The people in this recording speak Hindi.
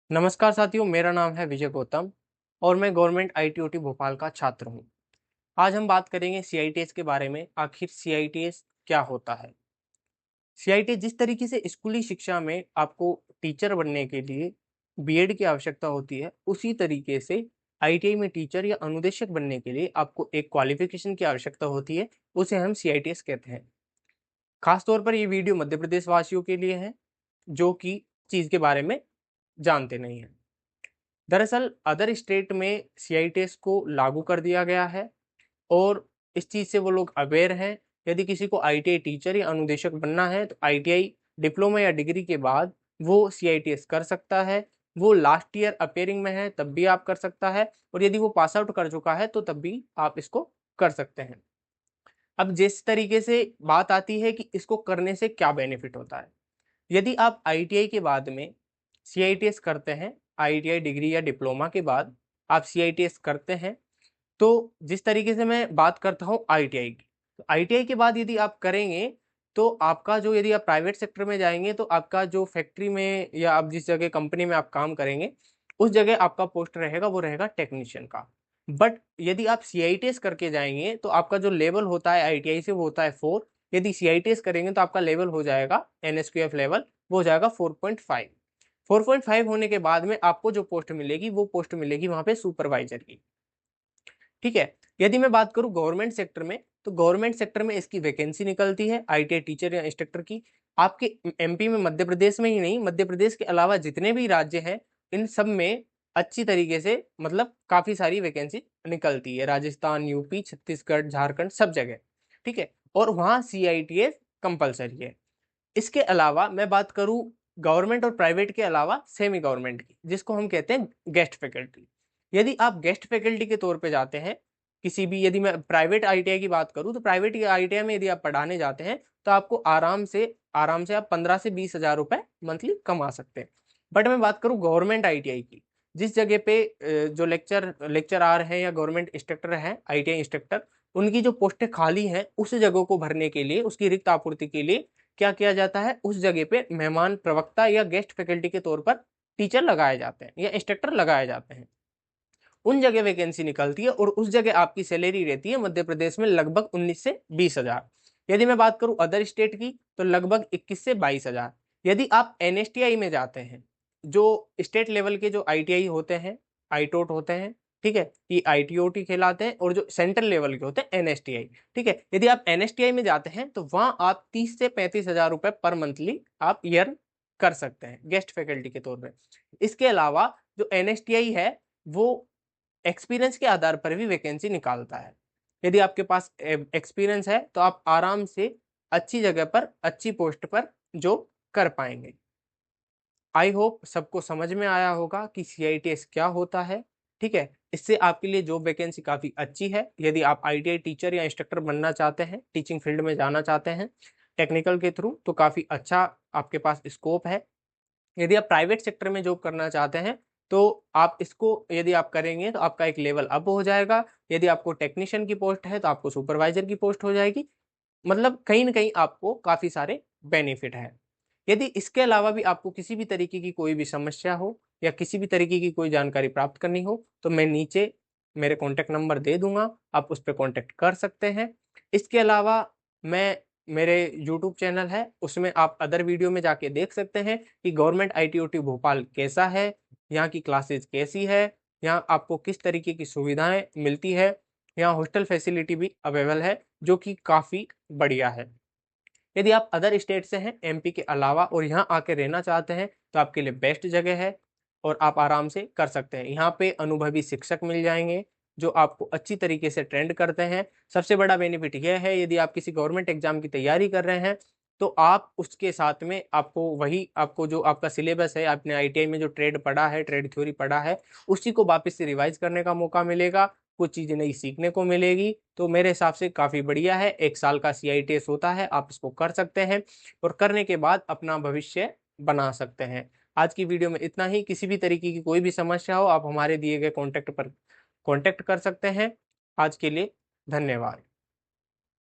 नमस्कार साथियों, मेरा नाम है विजय गौतम और मैं गवर्नमेंट आईटीओटी भोपाल का छात्र हूं। आज हम बात करेंगे सीआईटीएस के बारे में। आखिर सीआईटीएस क्या होता है? सीआईटीएस जिस तरीके से स्कूली शिक्षा में आपको टीचर बनने के लिए बीएड की आवश्यकता होती है, उसी तरीके से आईटीआई में टीचर या अनुदेशक बनने के लिए आपको एक क्वालिफिकेशन की आवश्यकता होती है। उसे हम सीआईटीएस कहते हैं। खास तौर पर ये वीडियो मध्य प्रदेश वासियों के लिए है जो कि चीज़ के बारे में जानते नहीं हैं। दरअसल अदर स्टेट में सीआईटीएस को लागू कर दिया गया है और इस चीज़ से वो लोग अवेयर हैं। यदि किसी को आईटीआई टीचर या अनुदेशक बनना है तो आईटीआई डिप्लोमा या डिग्री के बाद वो सीआईटीएस कर सकता है। वो लास्ट ईयर अपेयरिंग में है तब भी आप कर सकता है, और यदि वो पास आउट कर चुका है तो तब भी आप इसको कर सकते हैं। अब जिस तरीके से बात आती है कि इसको करने से क्या बेनिफिट होता है, यदि आप आईटीआई के बाद में सीआईटीएस करते हैं, आईटीआई डिग्री या डिप्लोमा के बाद आप सीआईटीएस करते हैं, तो जिस तरीके से मैं बात करता हूँ आईटीआई की, तो आईटीआई के बाद यदि आप करेंगे तो आपका जो, यदि आप प्राइवेट सेक्टर में जाएंगे तो आपका जो फैक्ट्री में या आप जिस जगह कंपनी में आप काम करेंगे उस जगह आपका पोस्ट रहेगा वो रहेगा टेक्नीशियन का। बट यदि आप सीआईटीएस करके जाएंगे तो आपका जो लेवल होता है आईटीआई से वो होता है 4। यदि सीआईटीएस करेंगे तो आपका लेवल हो जाएगा एनएसक्यूएफ लेवल, वो हो जाएगा 4.5। 4.5 होने के बाद में आपको जो पोस्ट मिलेगी वो पोस्ट मिलेगी वहां पे सुपरवाइजर की। ठीक है। यदि मैं बात करूं गवर्नमेंट सेक्टर में, तो गवर्नमेंट सेक्टर में इसकी वैकेंसी निकलती है आईटीआई टीचर या इंस्ट्रक्टर की। आपके एमपी में, मध्य प्रदेश में ही नहीं, मध्य प्रदेश के अलावा जितने भी राज्य हैं इन सब में अच्छी तरीके से, मतलब काफी सारी वैकेंसी निकलती है। राजस्थान, यूपी, छत्तीसगढ़, झारखंड, सब जगह। ठीक है। और वहां सीआईटीएस कंपलसरी है। इसके अलावा मैं बात करूं गवर्नमेंट और प्राइवेट के अलावा सेमी गवर्नमेंट की, जिसको हम कहते हैं गेस्ट फैकल्टी। यदि आप गेस्ट फैकल्टी के तौर पे जाते हैं किसी भी, यदि मैं प्राइवेट आईटीआई की बात करूं तो प्राइवेट आईटीआई में यदि आप पढ़ाने जाते हैं तो आपको आराम से आप 15 से 20 हजार रुपए मंथली कमा सकते हैं। बट मैं बात करूं गवर्नमेंट आईटीआई की, जिस जगह पे जो लेक्चरार हैं या गवर्नमेंट इंस्ट्रक्टर हैं, आईटीआई इंस्ट्रक्टर, उनकी जो पोस्टें खाली हैं उस जगह को भरने के लिए, उसकी रिक्त आपूर्ति के लिए क्या किया जाता है, उस जगह पे मेहमान प्रवक्ता या गेस्ट फैकल्टी के तौर पर टीचर लगाए जाते हैं या इंस्ट्रक्टर लगाए जाते हैं। उन जगह वैकेंसी निकलती है और उस जगह आपकी सैलरी रहती है मध्य प्रदेश में लगभग 19 से 20 हजार। यदि मैं बात करूं अदर स्टेट की तो लगभग 21 से 22 हजार। यदि आप एनएसटीआई में जाते हैं, जो स्टेट लेवल के जो आईटीआई होते हैं, आईटोट होते हैं, ठीक है, ये आईटीओटी कहलाते हैं, और जो सेंट्रल लेवल के होते हैं एनएसटीआई। ठीक है। यदि आप एनएसटीआई में जाते हैं तो वहां आप 30 से 35 हजार रुपए पर मंथली आप ईयर कर सकते हैं गेस्ट फैकल्टी के तौर पर। इसके अलावा जो एनएसटीआई है वो एक्सपीरियंस के आधार पर भी वैकेंसी निकालता है। यदि आपके पास एक्सपीरियंस है तो आप आराम से अच्छी जगह पर, अच्छी पोस्ट पर जॉब कर पाएंगे। आई होप सबको समझ में आया होगा कि सीआईटीएस क्या होता है। ठीक है। इससे आपके लिए जॉब वैकेंसी काफ़ी अच्छी है। यदि आप आईटीआई टीचर या इंस्ट्रक्टर बनना चाहते हैं, टीचिंग फील्ड में जाना चाहते हैं टेक्निकल के थ्रू, तो काफ़ी अच्छा आपके पास स्कोप है। यदि आप प्राइवेट सेक्टर में जॉब करना चाहते हैं तो आप इसको यदि आप करेंगे तो आपका एक लेवल अप हो जाएगा। यदि आपको टेक्नीशियन की पोस्ट है तो आपको सुपरवाइजर की पोस्ट हो जाएगी। मतलब कहीं ना कहीं आपको काफ़ी सारे बेनिफिट है। यदि इसके अलावा भी आपको किसी भी तरीके की कोई भी समस्या हो या किसी भी तरीके की कोई जानकारी प्राप्त करनी हो तो मैं नीचे मेरे कॉन्टैक्ट नंबर दे दूंगा, आप उस पर कॉन्टैक्ट कर सकते हैं। इसके अलावा मैं, मेरे यूट्यूब चैनल है उसमें आप अदर वीडियो में जाके देख सकते हैं कि गवर्नमेंट आईटीओटी भोपाल कैसा है, यहाँ की क्लासेज कैसी है, यहाँ आपको किस तरीके की सुविधाएं मिलती है। यहाँ हॉस्टल फैसिलिटी भी अवेलेबल है जो कि काफ़ी बढ़िया है। यदि आप अदर स्टेट से हैं एमपी के अलावा और यहाँ आके रहना चाहते हैं तो आपके लिए बेस्ट जगह है और आप आराम से कर सकते हैं। यहाँ पे अनुभवी शिक्षक मिल जाएंगे जो आपको अच्छी तरीके से ट्रेंड करते हैं। सबसे बड़ा बेनिफिट यह है, यदि आप किसी गवर्नमेंट एग्जाम की तैयारी कर रहे हैं तो आप उसके साथ में आपको वही, आपको जो आपका सिलेबस है, आपने आईटीआई में जो ट्रेड पढ़ा है, ट्रेड थ्योरी पढ़ा है, उसी को वापस से रिवाइज करने का मौका मिलेगा। कुछ चीज़ें नई सीखने को मिलेगी। तो मेरे हिसाब से काफ़ी बढ़िया है। 1 साल का सीआईटीएस होता है, आप इसको कर सकते हैं और करने के बाद अपना भविष्य बना सकते हैं। आज की वीडियो में इतना ही। किसी भी तरीके की कोई भी समस्या हो आप हमारे दिए गए कॉन्टैक्ट पर कॉन्टैक्ट कर सकते हैं। आज के लिए धन्यवाद।